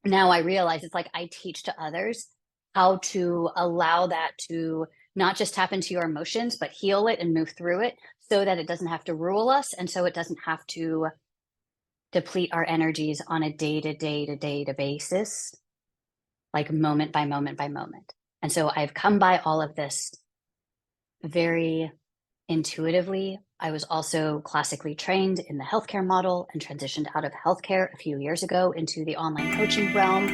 now I realize it's like I teach to others how to allow that to not just tap into your emotions, but heal it and move through it so that it doesn't have to rule us. And so it doesn't have to deplete our energies on a day to day to day to basis, like moment by moment by moment. And so I've come by all of this very intuitively. I was also classically trained in the healthcare model and transitioned out of healthcare a few years ago into the online coaching realm.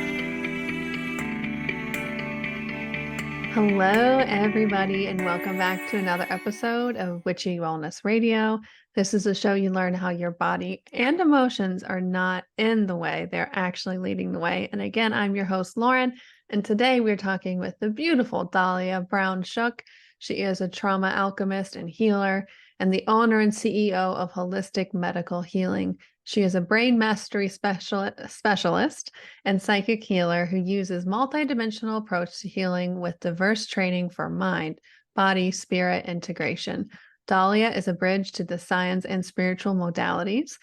Hello, everybody, and welcome back to another episode of Witchy Wellness Radio. This is a show you learn how your body and emotions are not in the way, they're actually leading the way. And again, I'm your host, Lauren, and today we're talking with the beautiful Dahlya Brown Shook. She is a trauma alchemist and healer and the owner and CEO of Holistic Medical Healing. She is a brain mastery specialist and psychic healer who uses multidimensional approach to healing with diverse training for mind, body, spirit integration. Dahlya is a bridge to the science and spiritual modalities.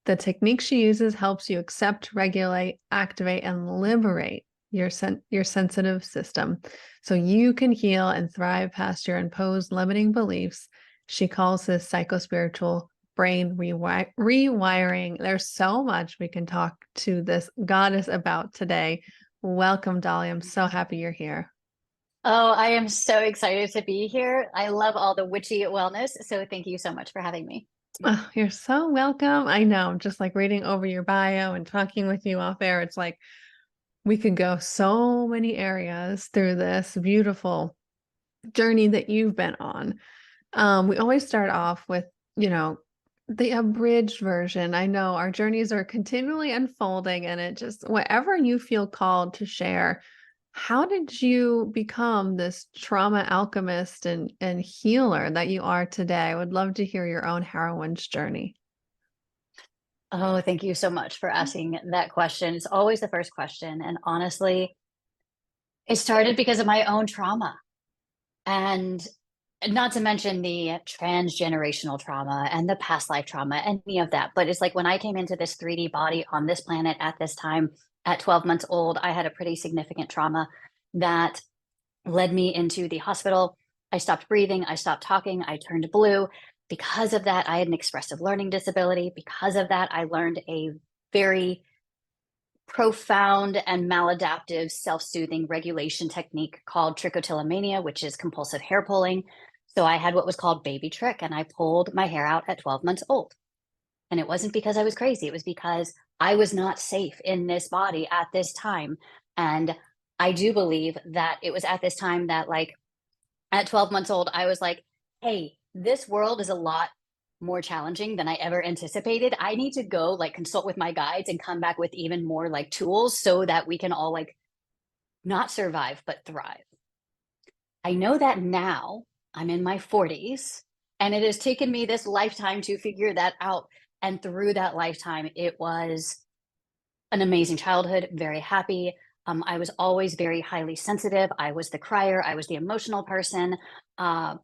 The technique she uses helps you accept, regulate, activate, and liberate your sensitive system so you can heal and thrive past your imposed limiting beliefs. She calls this psychospiritual brain rewiring. There's so much we can talk to this goddess about today. Welcome, Dahlya. I'm so happy you're here. Oh, I am so excited to be here. I love all the witchy wellness. So thank you so much for having me. Oh, you're so welcome. I know, just like reading over your bio and talking with you off air, it's like we could go so many areas through this beautiful journey that you've been on. We always start off with, the abridged version. I know our journeys are continually unfolding, and it just, whatever you feel called to share, how did you become this trauma alchemist and healer that you are today? I would love to hear your own heroine's journey. Oh, thank you so much for asking that question. It's always the first question. And honestly, it started because of my own trauma. And not to mention the transgenerational trauma and the past life trauma, any of that. But it's like when I came into this 3D body on this planet at this time, at 12 months old, I had a pretty significant trauma that led me into the hospital. I stopped breathing. I stopped talking. I turned blue. Because of that, I had an expressive learning disability. Because of that, I learned a very profound and maladaptive self-soothing regulation technique called trichotillomania, which is compulsive hair pulling. So I had what was called baby trick, and I pulled my hair out at 12 months old. And it wasn't because I was crazy. It was because I was not safe in this body at this time. And I do believe that it was at this time that, like, at 12 months old, I was like, hey, this world is a lot more challenging than I ever anticipated. I need to go like consult with my guides and come back with even more like tools so that we can all like not survive, but thrive. I know that now I'm in my 40s and it has taken me this lifetime to figure that out. And through that lifetime, it was an amazing childhood, very happy. I was always very highly sensitive. I was the crier, I was the emotional person. And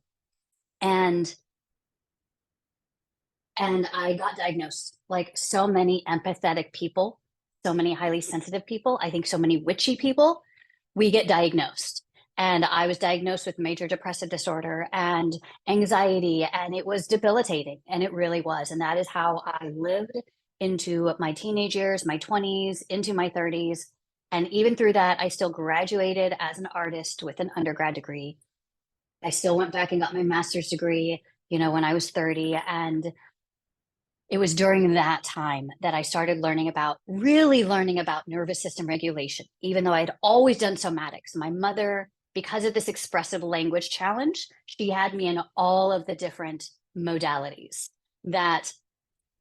and I got diagnosed like so many empathetic people, so many highly sensitive people. I think so many witchy people, we get diagnosed. And I was diagnosed with major depressive disorder and anxiety, and it was debilitating. And it really was. And that is how I lived into my teenage years, my 20s, into my 30s. And even through that, I still graduated as an artist with an undergrad degree. I still went back and got my master's degree, when I was 30. And it was during that time that I started really learning about nervous system regulation, even though I'd always done somatics. My mother, because of this expressive language challenge, she had me in all of the different modalities that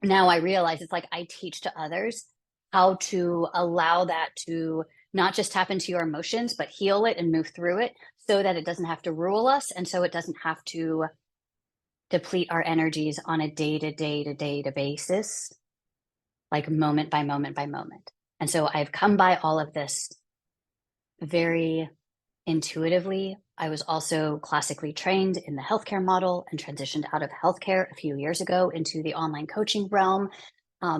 now I realize it's like I teach to others how to allow that to not just tap into your emotions, but heal it and move through it so that it doesn't have to rule us. And so it doesn't have to deplete our energies on a day to day to day to basis, like moment by moment by moment. And so I've come by all of this very intuitively. I was also classically trained in the healthcare model and transitioned out of healthcare a few years ago into the online coaching realm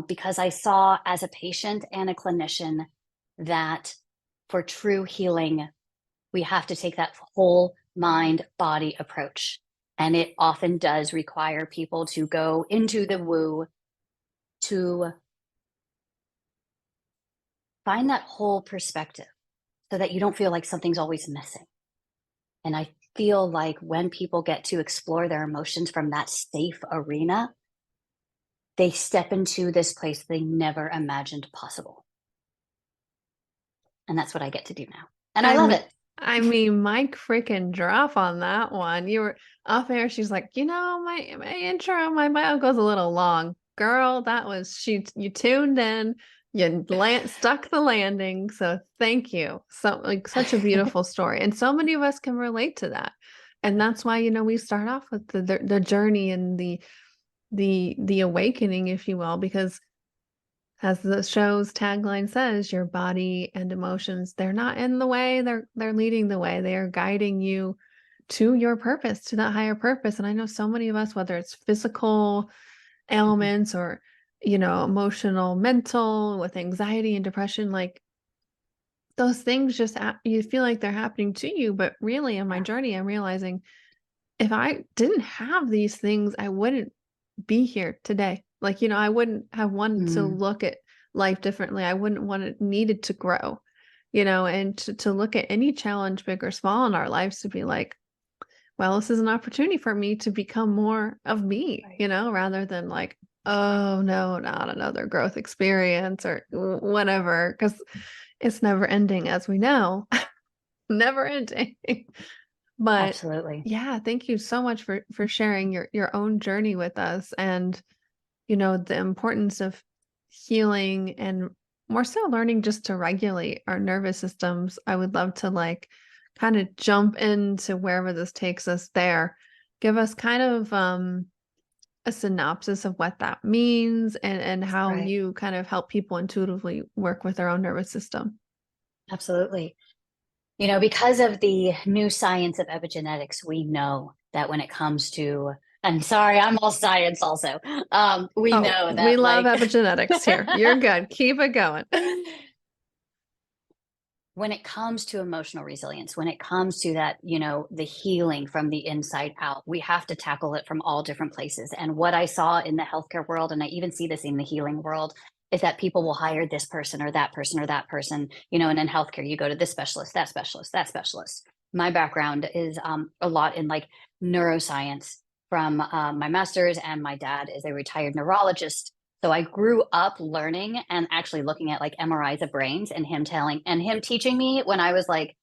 because I saw as a patient and a clinician that for true healing, we have to take that whole mind body approach. And it often does require people to go into the woo to find that whole perspective so that you don't feel like something's always missing. And I feel like when people get to explore their emotions from that safe arena, they step into this place they never imagined possible. And that's what I get to do now. And I love it. I mean, mic freaking drop on that one. You were off air. She's like, my intro, my bio goes a little long. Girl, that was you tuned in, you stuck the landing. So thank you. So like such a beautiful story. And so many of us can relate to that. And that's why, we start off with the journey and the awakening, if you will, because as the show's tagline says, your body and emotions, they're not in the way, they're leading the way. They are guiding you to your purpose, to that higher purpose. And I know so many of us, whether it's physical ailments or, emotional, mental, with anxiety and depression, like those things just, you feel like they're happening to you. But really in my journey, I'm realizing if I didn't have these things, I wouldn't be here today. Like, I wouldn't have wanted to look at life differently. I wouldn't want it needed to grow, and to look at any challenge, big or small in our lives, to be like, well, this is an opportunity for me to become more of me, rather than like, oh no, not another growth experience or whatever, because it's never ending, as we know, never ending. But Absolutely. yeah, thank you so much for sharing your own journey with us, and the importance of healing and more so learning just to regulate our nervous systems. I would love to like kind of jump into wherever this takes us there. Give us kind of a synopsis of what that means and how Right. you kind of help people intuitively work with their own nervous system. Absolutely. Because of the new science of epigenetics, we know that when it comes to, I'm sorry, I'm all science also. We Oh, know we that love like epigenetics here. You're good. Keep it going. when it comes to emotional resilience, when it comes to that, the healing from the inside out, we have to tackle it from all different places. And what I saw in the healthcare world, and I even see this in the healing world, is that people will hire this person or that person or that person, and in healthcare, you go to this specialist, that specialist, that specialist. My background is a lot in like neuroscience from my master's, and my dad is a retired neurologist. So I grew up learning and actually looking at like MRIs of brains, and him teaching me when I was like,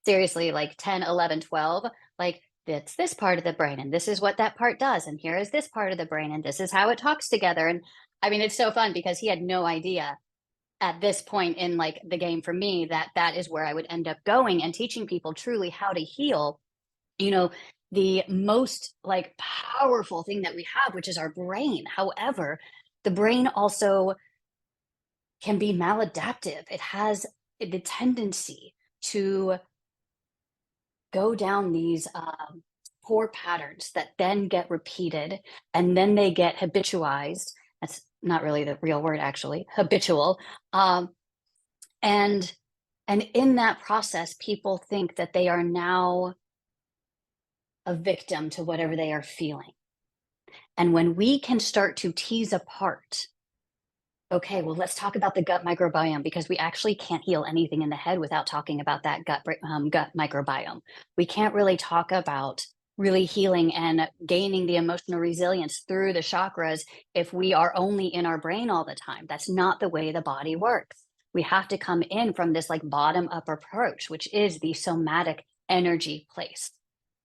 seriously, like 10, 11, 12, like it's this part of the brain and this is what that part does. And here is this part of the brain and this is how it talks together. And I mean, it's so fun because he had no idea at this point in like the game for me that that is where I would end up going and teaching people truly how to heal. The most like powerful thing that we have, which is our brain. However, the brain also can be maladaptive. It has the tendency to go down these poor patterns that then get repeated, and then they get habitualized. That's not really the real word, actually, habitual. And in that process, people think that they are now a victim to whatever they are feeling. And when we can start to tease apart, okay, well, let's talk about the gut microbiome, because we actually can't heal anything in the head without talking about that gut microbiome. We can't really talk about really healing and gaining the emotional resilience through the chakras if we are only in our brain all the time. That's not the way the body works. We have to come in from this like bottom up approach, which is the somatic energy place.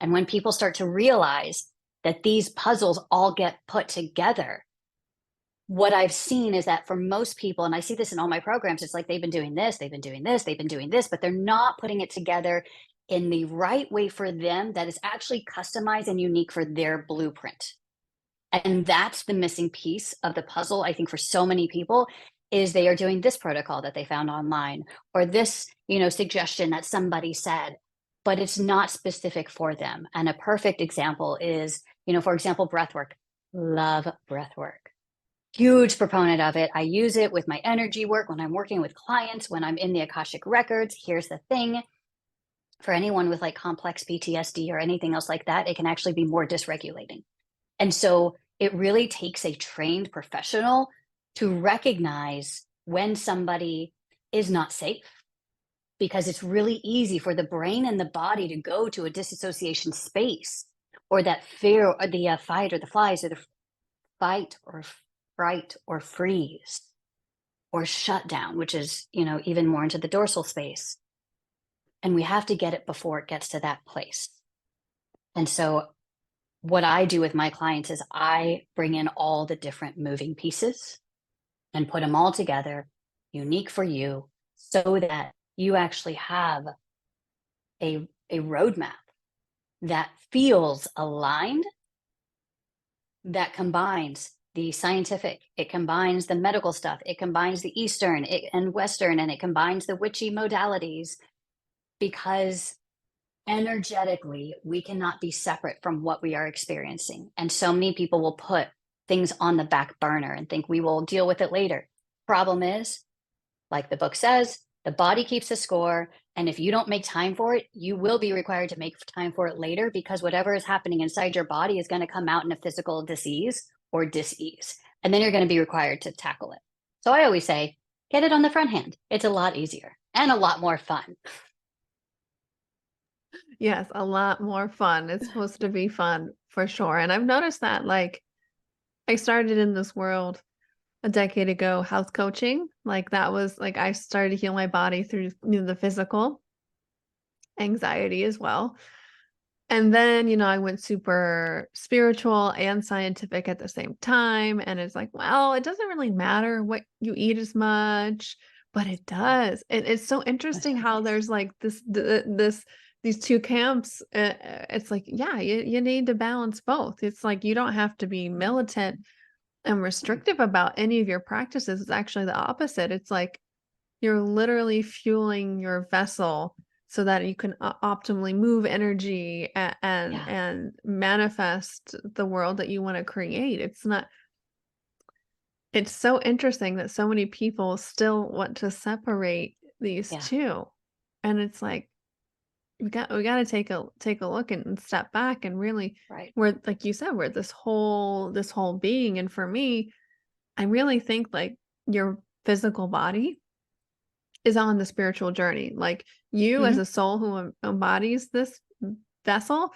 And when people start to realize that these puzzles all get put together, what I've seen is that for most people, and I see this in all my programs, it's like they've been doing this, they've been doing this, they've been doing this, but they're not putting it together in the right way for them that is actually customized and unique for their blueprint. And that's the missing piece of the puzzle, I think, for so many people, is they are doing this protocol that they found online, or this, suggestion that somebody said, but it's not specific for them. And a perfect example is, for example, breath work. Love breath work. huge proponent of it. I use it with my energy work when I'm working with clients, when I'm in the Akashic records. Here's the thing. For anyone with like complex PTSD or anything else like that, it can actually be more dysregulating. And so it really takes a trained professional to recognize when somebody is not safe, because it's really easy for the brain and the body to go to a disassociation space, or that fear, or the fight or the flies, or the fight or fright or freeze or shut down, which is, even more into the dorsal space. And we have to get it before it gets to that place. And so what I do with my clients is I bring in all the different moving pieces and put them all together, unique for you, so that you actually have a roadmap that feels aligned, that combines the scientific, it combines the medical stuff, it combines the Eastern and Western, and it combines the witchy modalities, because energetically, we cannot be separate from what we are experiencing. And so many people will put things on the back burner and think we will deal with it later. Problem is, like the book says, the body keeps a score. And if you don't make time for it, you will be required to make time for it later, because whatever is happening inside your body is going to come out in a physical disease or dis-ease. And then you're going to be required to tackle it. So I always say, get it on the front hand. It's a lot easier and a lot more fun. Yes, a lot more fun. It's supposed to be fun for sure. And I've noticed that, like, I started in this world a decade ago, health coaching. Like, that was like I started to heal my body through the physical, anxiety as well. And then, I went super spiritual and scientific at the same time. And it's like, well, it doesn't really matter what you eat as much, but it does. It's so interesting how there's like these two camps. It's like, yeah, you need to balance both. It's like, you don't have to be militant and restrictive about any of your practices. It's actually the opposite. It's like, you're literally fueling your vessel so that you can optimally move energy and Yeah. and manifest the world that you want to create. It's so interesting that so many people still want to separate these Yeah. two. And it's like, we got to take a look and step back and really, Right. we're, like you said, we're this whole being. And for me, I really think like your physical body is on the spiritual journey. Like, you as Mm-hmm. a soul who embodies this vessel,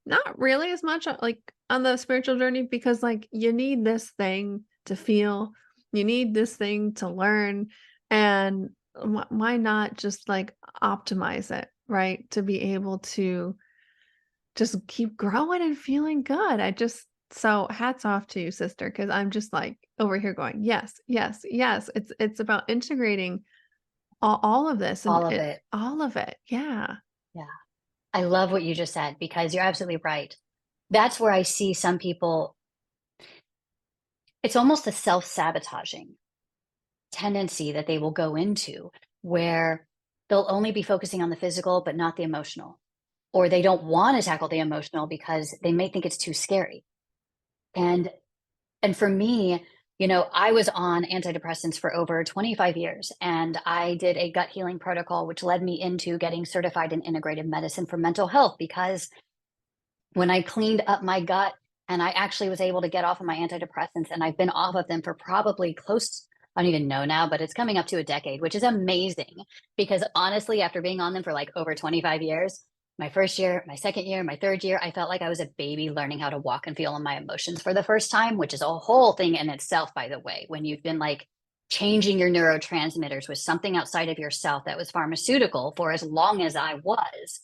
not really as much like on the spiritual journey, because like you need this thing to feel, you need this thing to learn, and why not just like optimize it, right? To be able to just keep growing and feeling good. So hats off to you, sister, because I'm just like over here going, yes, yes, yes. It's about integrating all of this and All of it. all of it. Yeah. Yeah. I love what you just said, because you're absolutely right. That's where I see some people, it's almost a self-sabotaging tendency that they will go into, where they'll only be focusing on the physical, but not the emotional. Or they don't want to tackle the emotional because they may think it's too scary. And for me, I was on antidepressants for over 25 years, and I did a gut healing protocol, which led me into getting certified in integrative medicine for mental health, because when I cleaned up my gut and I actually was able to get off of my antidepressants, and I've been off of them for probably close, I don't even know now, but it's coming up to a decade, which is amazing, because honestly, after being on them for like over 25 years, my first year, my second year, my third year, I felt like I was a baby learning how to walk and feel on my emotions for the first time, which is a whole thing in itself, by the way, when you've been like changing your neurotransmitters with something outside of yourself that was pharmaceutical for as long as I was.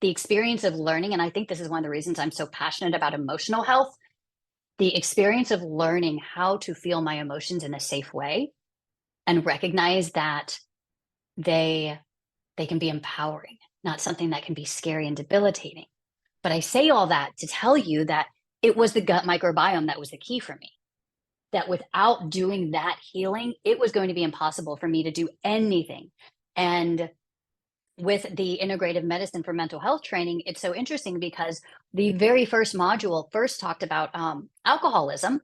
The experience of learning, and I think this is one of the reasons I'm so passionate about emotional health, the experience of learning how to feel my emotions in a safe way and recognize that they can be empowering, not something that can be scary and debilitating. But I say all that to tell you that it was the gut microbiome that was the key for me. That without doing that healing, it was going to be impossible for me to do anything. And with the integrative medicine for mental health training, it's so interesting because the very first module first talked about alcoholism.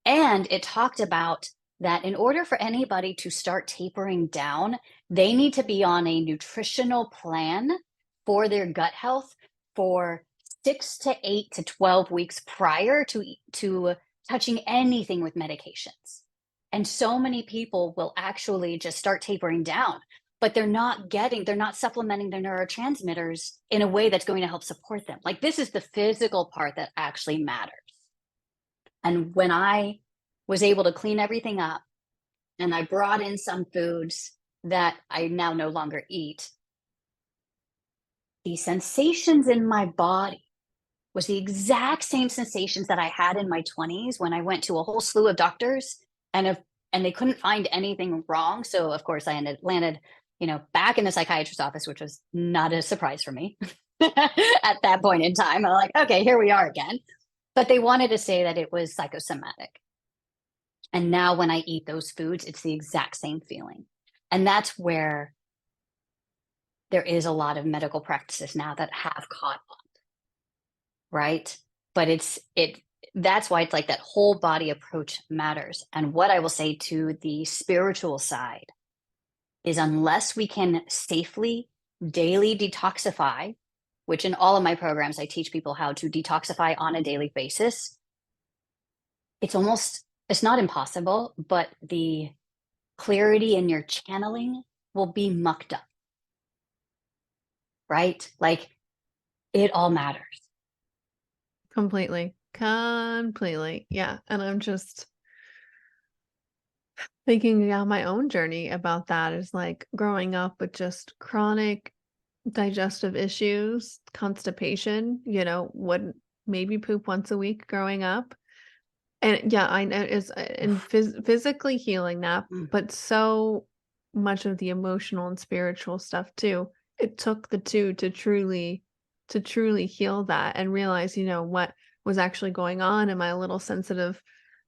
And it talked about that in order for anybody to start tapering down, they need to be on a nutritional plan for their gut health for 6 to 8 to 12 weeks prior to touching anything with medications. And so many people will actually just start tapering down, but they're not supplementing their neurotransmitters in a way that's going to help support them. Like, this is the physical part that actually matters. And when I was able to clean everything up and I brought in some foods that I now no longer eat, the sensations in my body was the exact same sensations that I had in my 20s when I went to a whole slew of doctors and they couldn't find anything wrong. So of course I landed, back in the psychiatrist's office, which was not a surprise for me at that point in time. I'm like, okay, here we are again. But they wanted to say that it was psychosomatic. And now when I eat those foods, it's the exact same feeling. And that's where there is a lot of medical practices now that have caught on, right? But that's why it's like that whole body approach matters. And what I will say to the spiritual side is, unless we can safely daily detoxify, which in all of my programs, I teach people how to detoxify on a daily basis. It's not impossible, but the clarity in your channeling will be mucked up, right? Like, it all matters. Completely. Completely. Yeah. And I'm just thinking about my own journey about that, is like growing up with just chronic digestive issues, constipation, would maybe poop once a week growing up. And yeah, I know it's and physically healing that, Mm. but so much of the emotional and spiritual stuff too. It took the two to truly heal that and realize, what was actually going on in my little sensitive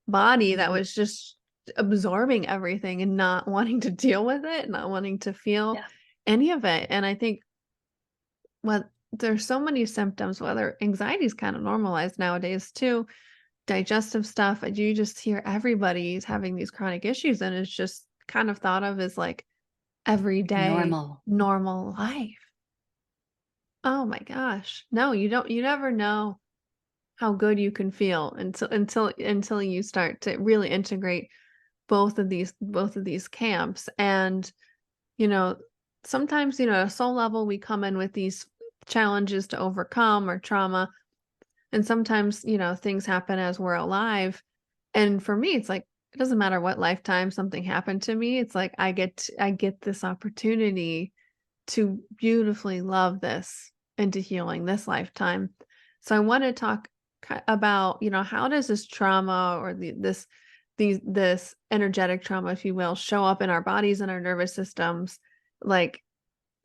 body that Mhm. was just absorbing everything and not wanting to deal with it, not wanting to feel Yeah. any of it. And I think what there's so many symptoms, whether anxiety is kind of normalized nowadays too, digestive stuff, and you just hear everybody's having these chronic issues, and it's just kind of thought of as like everyday Normal. normal life. Oh my gosh. No, you never know how good you can feel until you start to really integrate both of these camps. And you know sometimes, at a soul level, we come in with these challenges to overcome or trauma, and sometimes, things happen as we're alive. And for me, it's like, it doesn't matter what lifetime something happened to me. It's like I get this opportunity to beautifully love this into healing this lifetime. So I want to talk about, how does this trauma, or this energetic trauma, if you will, show up in our bodies and our nervous systems? Like,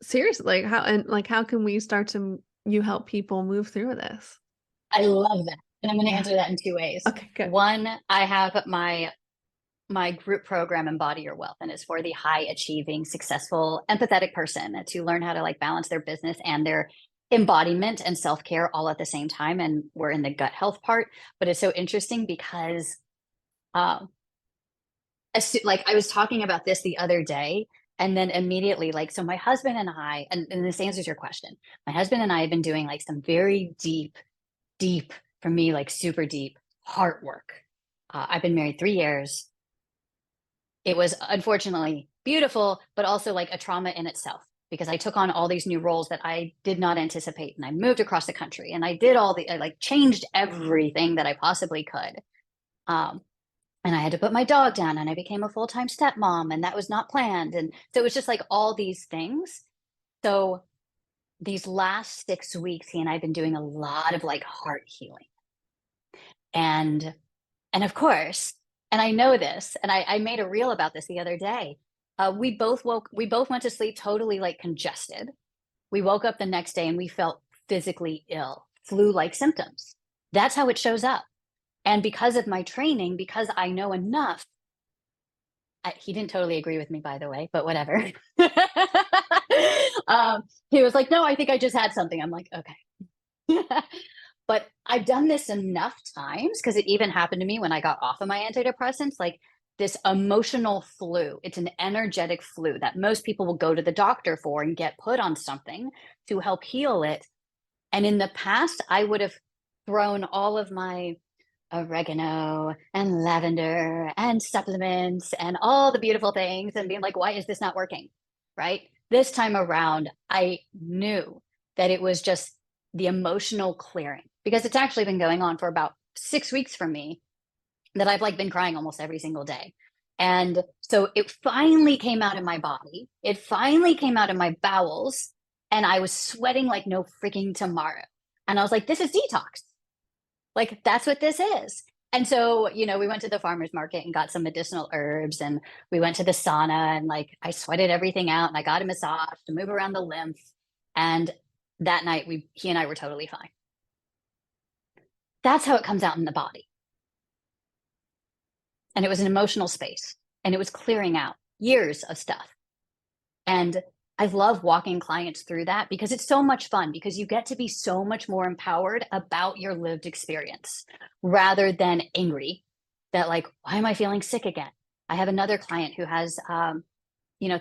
seriously, how can we start to you help people move through this? I love that. And I'm going to Yeah. answer that in two ways. Okay, good. One, I have my group program, Embody Your Wealth, and it's for the high achieving, successful, empathetic person to learn how to like balance their business and their embodiment and self-care all at the same time. And we're in the gut health part, but it's so interesting because um like, I was talking about this the other day, and then immediately, like, so my husband and I, and this answers your question. My husband and I have been doing like some very deep, for me, like super deep heart work. I've been married 3 years. It was unfortunately beautiful, but also like a trauma in itself, because I took on all these new roles that I did not anticipate. And I moved across the country and I like changed everything that I possibly could. Um, and I had to put my dog down and I became a full-time stepmom, and that was not planned. And so it was just like all these things. So these last 6 weeks, he and I have been doing a lot of like heart healing. And of course, and I know this, and I made a reel about this the other day. We both went to sleep totally like congested. We woke up the next day and we felt physically ill, flu-like symptoms. That's how it shows up. And because of my training, because I know enough, he didn't totally agree with me, by the way, but whatever. He was like, "No, I think I just had something." I'm like, "Okay." But I've done this enough times because it even happened to me when I got off of my antidepressants, like this emotional flu. It's an energetic flu that most people will go to the doctor for and get put on something to help heal it. And in the past, I would have thrown all of my oregano and lavender and supplements and all the beautiful things and being like, why is this not working? Right. This time around, I knew that it was just the emotional clearing because it's actually been going on for about 6 weeks for me that I've like been crying almost every single day. And so it finally came out in my body. It finally came out in my bowels and I was sweating like no freaking tomorrow. And I was like, this is detox. Like, that's what this is. And so, we went to the farmer's market and got some medicinal herbs and we went to the sauna and like I sweated everything out and I got a massage to move around the lymph. And that night he and I were totally fine. That's how it comes out in the body. And it was an emotional space and it was clearing out years of stuff. And I love walking clients through that because it's so much fun because you get to be so much more empowered about your lived experience rather than angry that like, why am I feeling sick again? I have another client who has,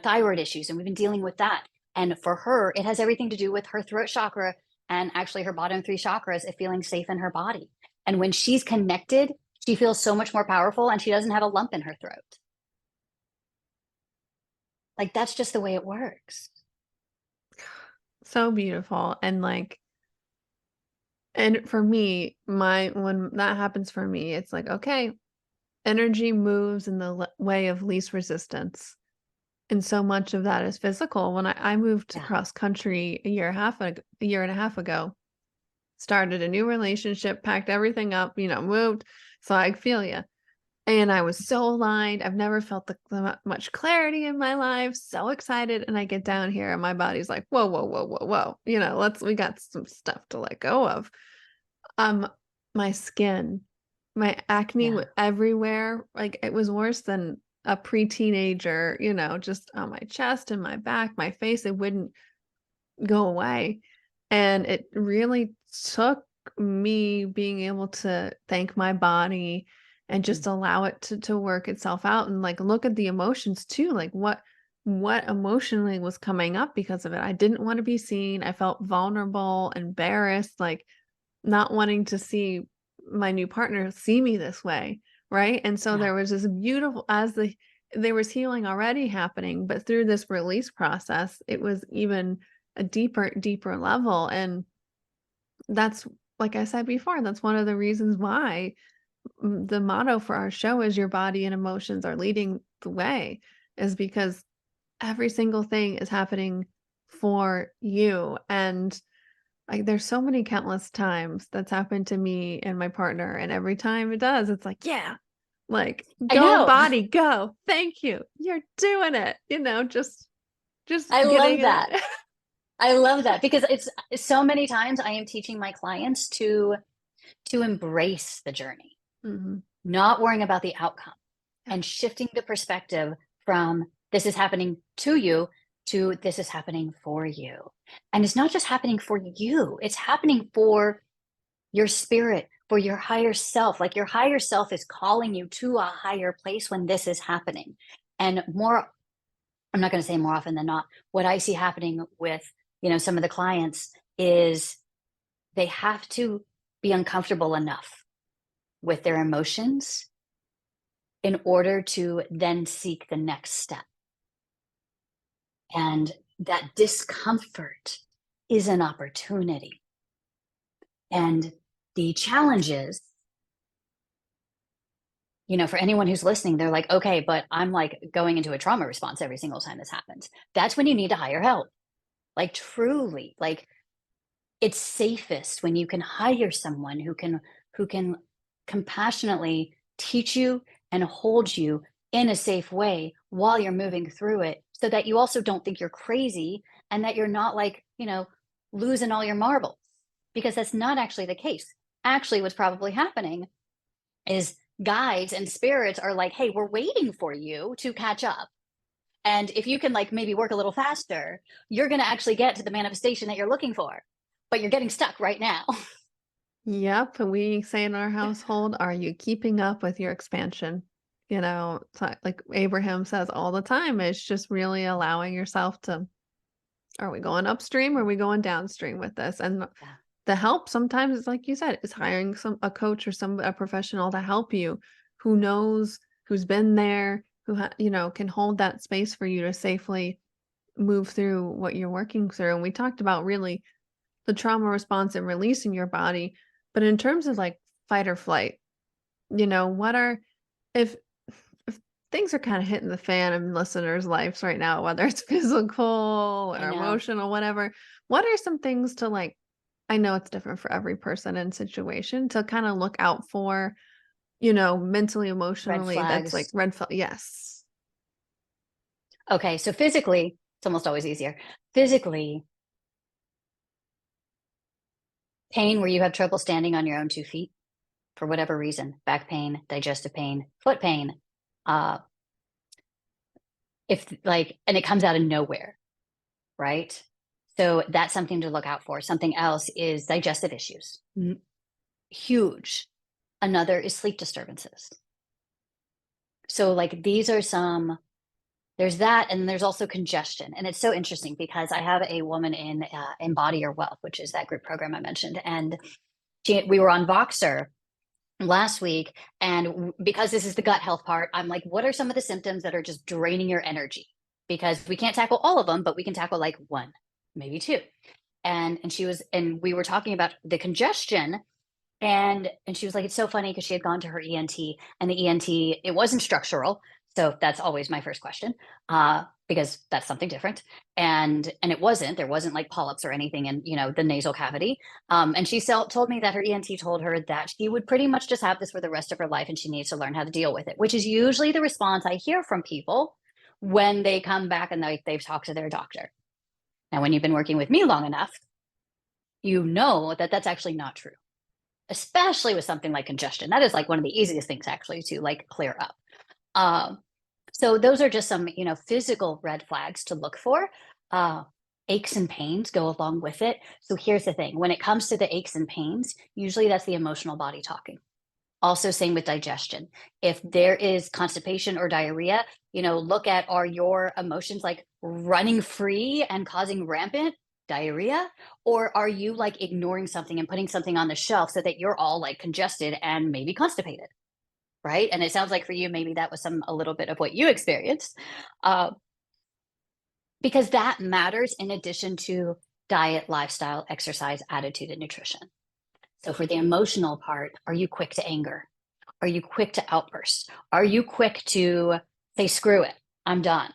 thyroid issues and we've been dealing with that. And for her, it has everything to do with her throat chakra and actually her bottom 3 chakras of feeling safe in her body. And when she's connected, she feels so much more powerful and she doesn't have a lump in her throat. Like, that's just the way it works. So beautiful. And for me, when that happens for me, it's like, okay, energy moves in the way of least resistance. And so much of that is physical. When I moved Yeah. cross country a year and a half ago, started a new relationship, packed everything up, moved. So I feel you. And I was so aligned. I've never felt the much clarity in my life. So excited. And I get down here and my body's like, whoa, whoa, whoa, whoa, whoa. We got some stuff to let go of. Um, my skin, my acne Yeah. everywhere. Like it was worse than a pre-teenager, just on my chest and my back, my face. It wouldn't go away. And it really took me being able to thank my body and just Mm. allow it to work itself out and like look at the emotions too, like what emotionally was coming up because of it. I didn't want to be seen. I felt vulnerable, embarrassed, like not wanting to see my new partner see me this way, right? And so Yeah. there was this beautiful there was healing already happening, but through this release process, it was even a deeper level. And that's, like I said before, that's one of the reasons why the motto for our show is your body and emotions are leading the way, is because every single thing is happening for you. And like there's so many countless times that's happened to me and my partner, and every time it does, it's like, yeah, like I go know. body, go. Thank you. You're doing it. Just I getting love it. that. I love that because it's so many times I am teaching my clients to embrace the journey, Mhm. not worrying about the outcome and shifting the perspective from this is happening to you to this is happening for you. And it's not just happening for you, it's happening for your spirit, for your higher self. Like your higher self is calling you to a higher place when this is happening. And I'm not going to say more often than not, what I see happening with, some of the clients is they have to be uncomfortable enough with their emotions in order to then seek the next step. And that discomfort is an opportunity. And the challenges, for anyone who's listening, they're like, okay, but I'm like going into a trauma response every single time this happens. That's when you need to hire help. Like truly, like it's safest when you can hire someone who can compassionately teach you and hold you in a safe way while you're moving through it so that you also don't think you're crazy and that you're not like losing all your marbles, because that's not actually the case. Actually, what's probably happening is guides and spirits are like, hey, we're waiting for you to catch up, and if you can like maybe work a little faster, you're going to actually get to the manifestation that you're looking for, but you're getting stuck right now. Yep, we say in our household, "Are you keeping up with your expansion?" Like Abraham says all the time, it's just really allowing yourself to, are we going upstream or are we going downstream with this? And Yeah, the help sometimes is like you said, is hiring a coach or a professional to help you who knows, who's been there, can hold that space for you to safely move through what you're working through. And we talked about really the trauma response and releasing your body. But in terms of like fight or flight, what are, if if things are kind of hitting the fan in listeners' lives right now, whether it's physical I or know. emotional, whatever, what are some things to like, I know it's different for every person and situation, to kind of look out for, mentally, Red emotionally, that's like flags. red flag. Yes. Okay, so physically, it's almost always easier. Physically, pain where you have trouble standing on your own 2 feet for whatever reason, back pain, digestive pain, foot pain, uh, if like and it comes out of nowhere, right? So that's something to look out for. Something else is digestive issues. Huge. Another is sleep disturbances. So like these are some there's that, and there's also congestion. And it's so interesting because I have a woman in Body Your Wealth, which is that group program I mentioned, and we were on Voxer last week, and because this is the gut health part, I'm like, what are some of the symptoms that are just draining your energy? Because we can't tackle all of them, but we can tackle like one, maybe two. And we were talking about the congestion, and she was like, it's so funny because she had gone to her ENT, and the ENT, it wasn't structural. So that's always my first question, because that's something different. And there wasn't like polyps or anything in, the nasal cavity. And she told me that her ENT told her that she would pretty much just have this for the rest of her life, and she needs to learn how to deal with it, which is usually the response I hear from people when they come back and they've talked to their doctor. Now, when you've been working with me long enough, you know that that's actually not true, especially with something like congestion. That is like one of the easiest things actually to like clear up. Um, so those are just some, physical red flags to look for. Uh, Aches and pains go along with it. So here's the thing: when it comes to the aches and pains, usually that's the emotional body talking. Also, same with digestion. If there is constipation or diarrhea, look at, are your emotions like running free and causing rampant diarrhea? Or are you like ignoring something and putting something on the shelf so that you're all like congested and maybe constipated? Right. And it sounds like for you, maybe that was a little bit of what you experienced, uh, because that matters in addition to diet, lifestyle, exercise, attitude, and nutrition. So for the emotional part, are you quick to anger? Are you quick to outburst? Are you quick to say, screw it, I'm done?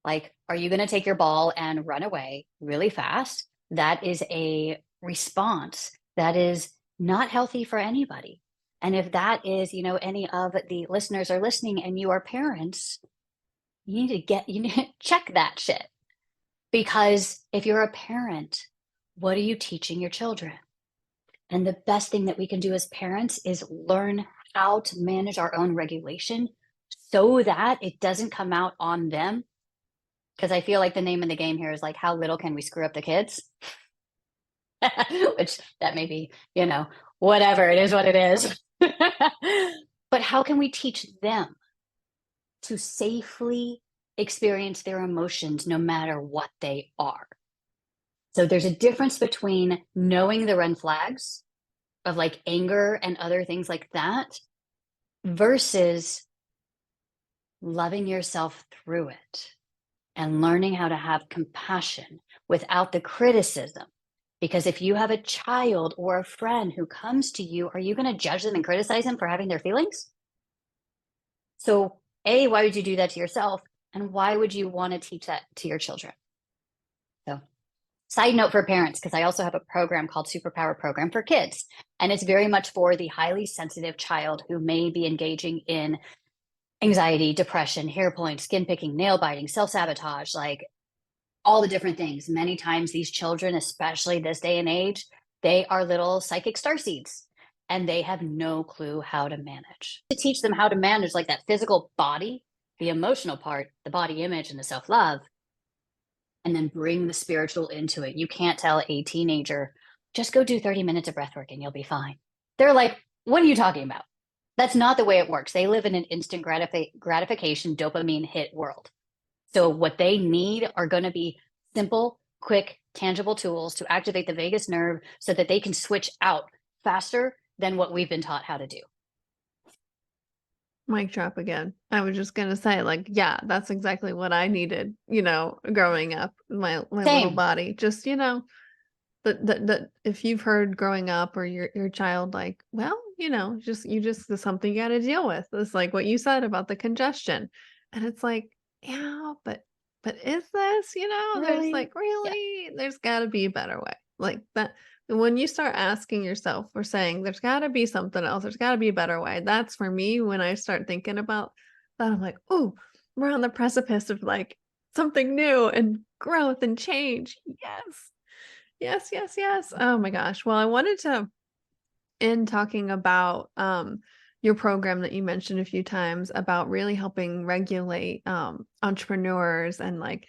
Like, are you going to take your ball and run away really fast? That is a response that is not healthy for anybody. And if that is, any of the listeners are listening and you are parents, you need to check that shit. Because if you're a parent, what are you teaching your children? And the best thing that we can do as parents is learn how to manage our own regulation so that it doesn't come out on them. Because I feel like the name of the game here is like, how little can we screw up the kids? Which that may be, whatever, it is what it is. But how can we teach them to safely experience their emotions no matter what they are? So there's a difference between knowing the red flags of like anger and other things like that versus loving yourself through it and learning how to have compassion without the criticism. Because if you have a child or a friend who comes to you, are you going to judge them and criticize them for having their feelings? So, A, why would you do that to yourself? And why would you want to teach that to your children? So, side note for parents, because I also have a program called Superpower Program for Kids. And it's very much for the highly sensitive child who may be engaging in anxiety, depression, hair pulling, skin picking, nail biting, self sabotage, like all the different things. Many times, these children, especially this day and age, they are little psychic starseeds and they have no clue how to manage. To teach them how to manage like that physical body, the emotional part, the body image, and the self love, and then bring the spiritual into it. You can't tell a teenager just go do 30 minutes of breath work and you'll be fine. They're like, what are you talking about? That's not the way it works. They live in an instant gratification, dopamine hit world. So what they need are going to be simple, quick, tangible tools to activate the vagus nerve so that they can switch out faster than what we've been taught how to do. Mic drop again. I was just gonna say, like, yeah, that's exactly what I needed, growing up, my little Same. body. Just, that if you've heard growing up or your child, like, well, just there's something you gotta deal with. It's like what you said about the congestion. And it's like, yeah, but is this, there's Really? like Yeah. really, there's gotta be a better way. Like that when you start asking yourself or saying there's gotta be something else, there's gotta be a better way. That's for me when I start thinking about that, I'm like, oh, we're on the precipice of like something new and growth and change. Yes. Yes, yes, yes. Oh my gosh. Well, I wanted to end talking about your program that you mentioned a few times about really helping regulate entrepreneurs and like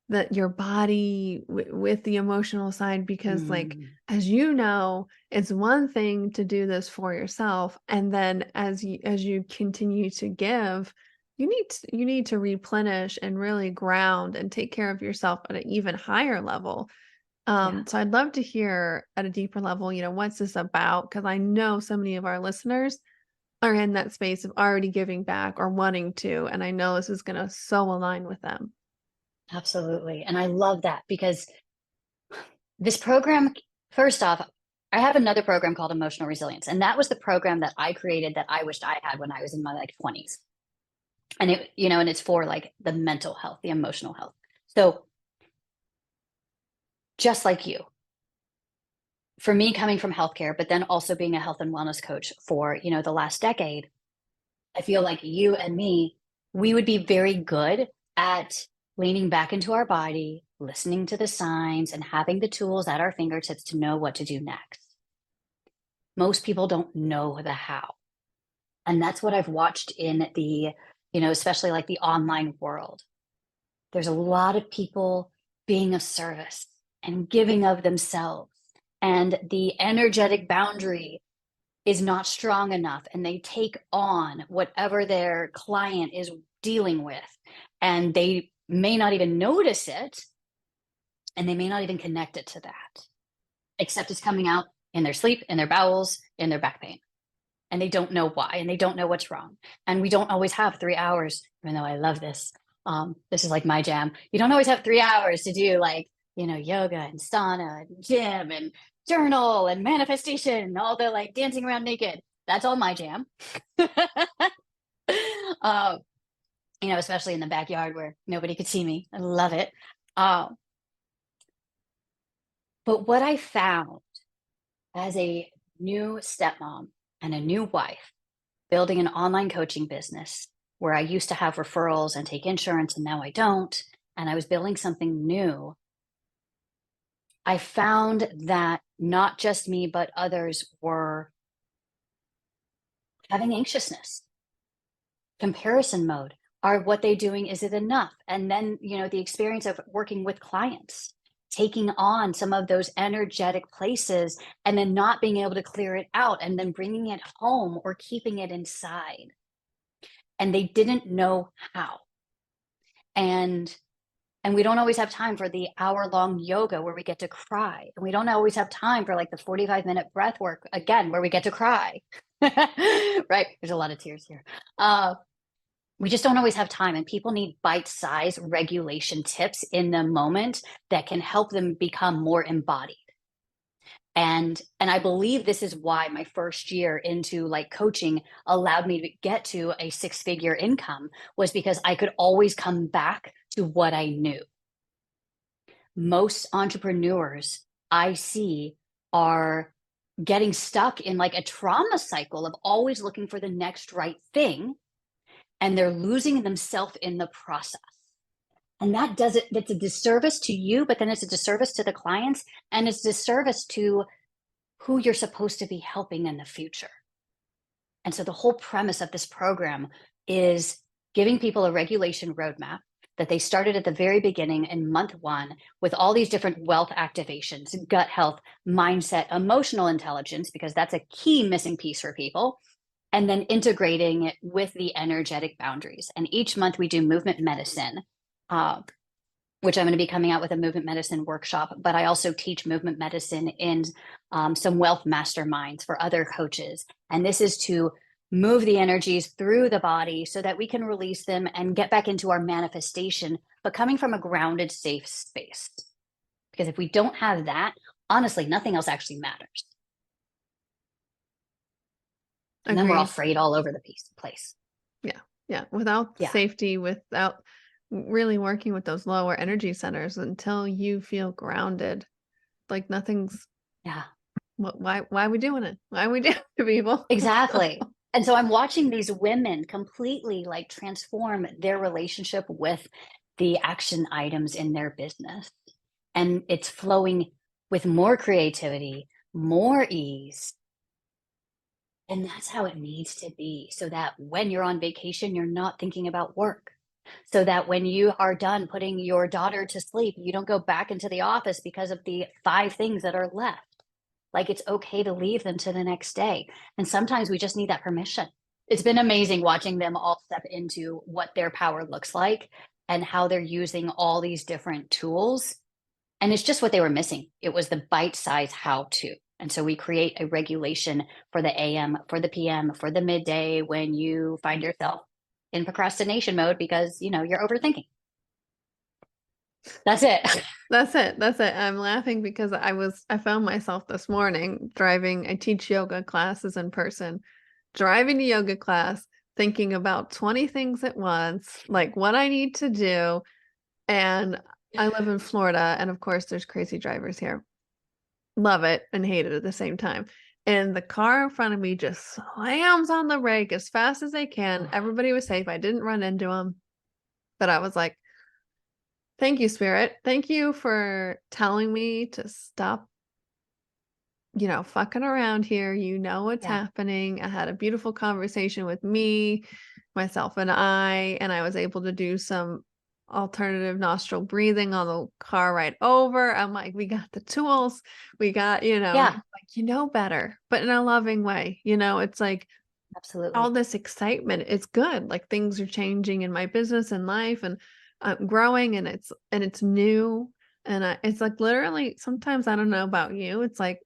that your body with the emotional side because like Mm, as you know, it's one thing to do this for yourself and then as you continue to give you need to replenish and really ground and take care of yourself at an even higher level. yeah. So I'd love to hear at a deeper level, what's this about? Because I know so many of our listeners are in that space of already giving back or wanting to, and I know this is going to so align with them. Absolutely. And I love that because this program, first off, I have another program called Emotional Resilience. And that was the program that I created that I wished I had when I was in my like 20s. And and it's for like the mental health, the emotional health. So just like you, for me coming from healthcare, but then also being a health and wellness coach for, the last decade, I feel like you and me, we would be very good at leaning back into our body, listening to the signs, and having the tools at our fingertips to know what to do next. Most people don't know the how. And that's what I've watched in the, especially like the online world. There's a lot of people being of service and giving of themselves. And the energetic boundary is not strong enough. And they take on whatever their client is dealing with. And they may not even notice it. And they may not even connect it to that, except it's coming out in their sleep, in their bowels, in their back pain. And they don't know why, and they don't know what's wrong. And we don't always have 3 hours, even though I love this. This is like my jam. You don't always have 3 hours to do like, yoga and sauna and gym and journal and manifestation, all the like dancing around naked. That's all my jam. uh, especially in the backyard where nobody could see me. I love it. Um, but what I found as a new stepmom and a new wife, building an online coaching business where I used to have referrals and take insurance and now I don't, and I was building something new, I found that not just me, but others were having anxiousness, comparison mode. Are what they doing, is it enough? And then, the experience of working with clients, taking on some of those energetic places and then not being able to clear it out and then bringing it home or keeping it inside. And they didn't know how. And we don't always have time for the hour-long yoga where we get to cry. And we don't always have time for like the 45-minute breath work again where we get to cry. Right? There's a lot of tears here. We just don't always have time, and people need bite-sized regulation tips in the moment that can help them become more embodied. And I believe this is why my first year into like coaching allowed me to get to a 6-figure income, was because I could always come back to what I knew. Most entrepreneurs I see are getting stuck in like a trauma cycle of always looking for the next right thing, and they're losing themselves in the process. And that's a disservice to you, but then it's a disservice to the clients, and it's a disservice to who you're supposed to be helping in the future. And so the whole premise of this program is giving people a regulation roadmap that they started at the very beginning in month 1 with all these different wealth activations, gut health, mindset, emotional intelligence, because that's a key missing piece for people, and then integrating it with the energetic boundaries. And each month we do movement medicine, uh, which I'm going to be coming out with a movement medicine workshop, but I also teach movement medicine in some wealth masterminds for other coaches. And this is to move the energies through the body so that we can release them and get back into our manifestation, but coming from a grounded, safe space. Because if we don't have that, honestly, nothing else actually matters. And then we're all Agreed. frayed all over the place. Yeah. Yeah. Without Yeah. safety, without really working with those lower energy centers until you feel grounded, like nothing's Yeah. why are we doing it? Why are we doing it to people? Exactly. And so I'm watching these women completely like transform their relationship with the action items in their business. And it's flowing with more creativity, more ease. And that's how it needs to be. So that when you're on vacation, you're not thinking about work. So that when you are done putting your daughter to sleep, you don't go back into the office because of the 5 things that are left. Like, it's okay to leave them to the next day. And sometimes we just need that permission. It's been amazing watching them all step into what their power looks like and how they're using all these different tools. And it's just what they were missing. It was the bite size how to. And so we create a regulation for the AM, for the PM, for the midday when you find yourself in procrastination mode because, you're overthinking. That's it. That's it. That's it. I'm laughing because I found myself this morning driving. I teach yoga classes in person, driving to yoga class, thinking about 20 things at once, like what I need to do. And I live in Florida, and of course there's crazy drivers here. Love it and hate it at the same time. And the car in front of me just slams on the brake as fast as they can. Everybody was safe. I didn't run into them. But I was like, thank you, Spirit. Thank you for telling me to stop, fucking around here. You know what's Yeah. happening. I had a beautiful conversation with me, myself, and I was able to do some alternative nostril breathing on the car ride over. I'm like, we got the tools. We got, Yeah, like, better, but in a loving way. It's like all absolutely. this excitement. It's good. Like things are changing in my business and life, and I'm growing, and it's new. And it's like literally sometimes I don't know about you. It's like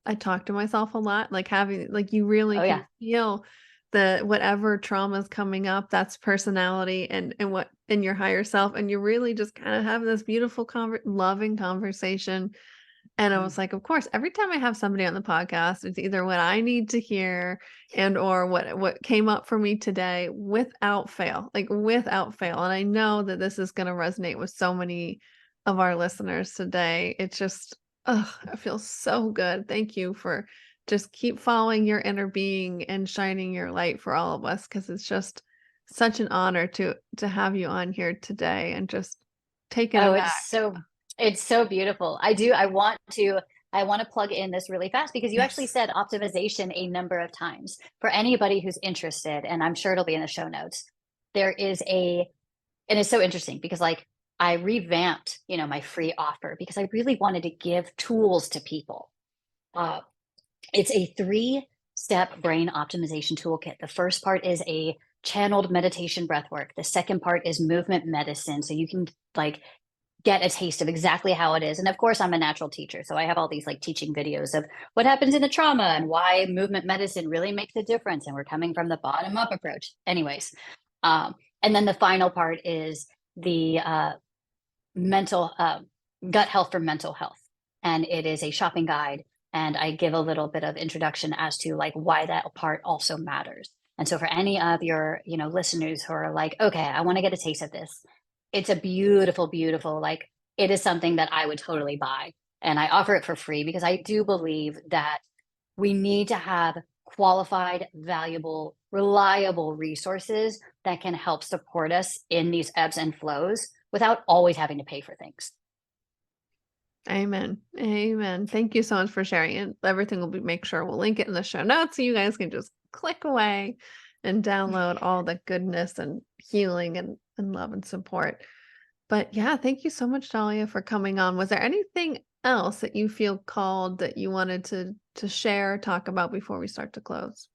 I talk to myself a lot, like having like you really Oh, yeah. can feel the whatever trauma is coming up, that's personality and what in your higher self. And you really just kind of have this beautiful loving conversation. And I Mm. was like, of course, every time I have somebody on the podcast, it's either what I need to hear and or what came up for me today without fail, like without fail. And I know that this is going to resonate with so many of our listeners today. It's just, oh, I feel so good. Thank you for just keep following your inner being and shining your light for all of us, because it's just such an honor to have you on here today and just taking Oh, it it's back. so beautiful. I want to plug in this really fast because you actually Yes. said optimization a number of times. For anybody who's interested, and I'm sure it'll be in the show notes, and it's so interesting because like I revamped, my free offer because I really wanted to give tools to people. Uh, It's a 3-step brain optimization toolkit. The first part is a channeled meditation breath work. The second part is movement medicine. So you can like get a taste of exactly how it is. And of course, I'm a natural teacher. So I have all these like teaching videos of what happens in a trauma and why movement medicine really makes a difference. And we're coming from the bottom up approach. Anyways, and then the final part is the mental gut health for mental health. And it is a shopping guide. And I give a little bit of introduction as to like why that part also matters. And so for any of your, listeners who are like, okay, I want to get a taste of this, it's a beautiful, beautiful, like it is something that I would totally buy. And I offer it for free because I do believe that we need to have qualified, valuable, reliable resources that can help support us in these ebbs and flows without always having to pay for things. Amen. Amen. Thank you so much for sharing it. Everything will be make sure we'll link it in the show notes so you guys can just click away and download all the goodness and healing and love and support. But yeah, thank you so much, Dahlia, for coming on. Was there anything else that you feel called that you wanted to share, talk about before we start to close?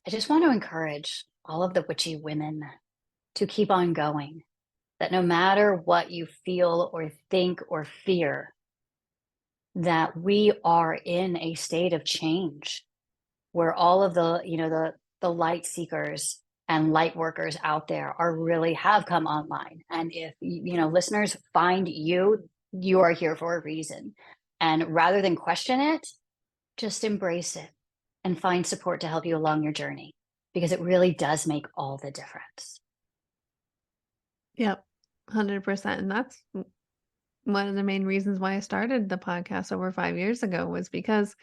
I just want to encourage all of the witchy women to keep on going, that no matter what you feel or think or fear, that we are in a state of change where all of the, the light seekers and light workers out there are really have come online. And if, listeners find you, you are here for a reason. And rather than question it, just embrace it and find support to help you along your journey because it really does make all the difference. Yep, 100%. And that's one of the main reasons why I started the podcast over 5 years ago was because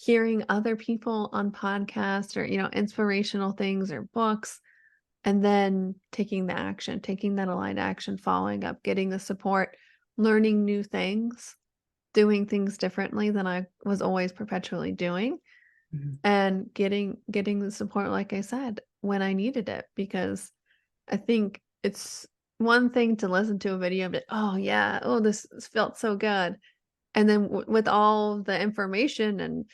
hearing other people on podcasts or, inspirational things or books, and then taking the action, taking that aligned action, following up, getting the support, learning new things, doing things differently than I was always perpetually doing, Mhm. and getting the support, like I said, when I needed it. Because I think it's one thing to listen to a video of it, oh yeah, oh this felt so good. And then with all the information and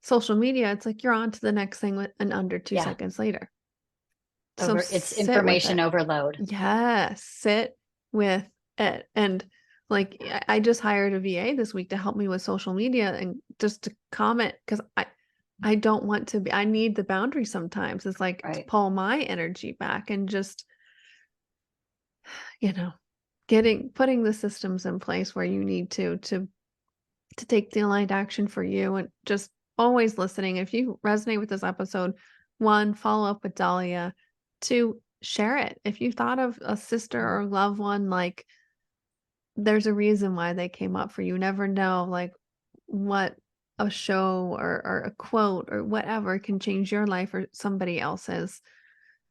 social media, it's like you're on to the next thing in under 2 Yeah, seconds later. So it's sit with information it. overload. Yes, sit with it. And like I just hired a VA this week to help me with social media and just to comment because I don't want to be I need the boundary sometimes. It's like to Right. pull my energy back and just, you know, putting the systems in place where you need to take the aligned action for you and just always listening. If you resonate with this episode, one, follow up with Dahlia. Two, share it. If you thought of a sister Mhm. or loved one, like there's a reason why they came up for you. Never know like what a show or a quote or whatever can change your life or somebody else's.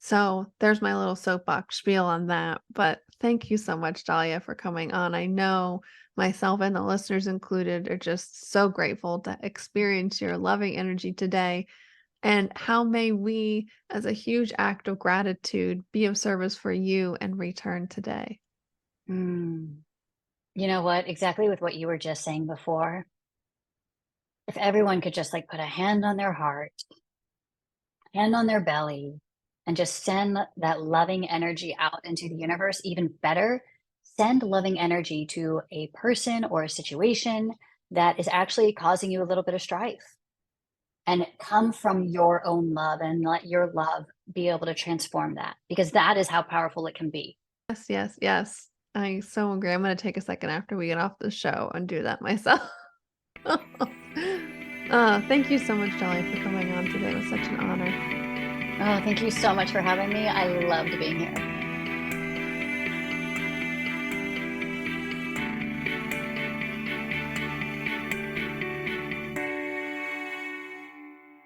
So there's my little soapbox spiel on that. But thank you so much, Dahlia, for coming on. I know myself and the listeners included are just so grateful to experience your loving energy today. And how may we, as a huge act of gratitude, be of service for you and return today? Mm. You know what? Exactly with what you were just saying before. If everyone could just like put a hand on their heart, hand on their belly, and just send that loving energy out into the universe, even better, send loving energy to a person or a situation that is actually causing you a little bit of strife. And come from your own love and let your love be able to transform that because that is how powerful it can be. Yes, yes, yes. I so agree. I'm going to take a second after we get off the show and do that myself. Thank you so much, Dolly, for coming on today. It was such an honor. Oh, thank you so much for having me. I loved being here.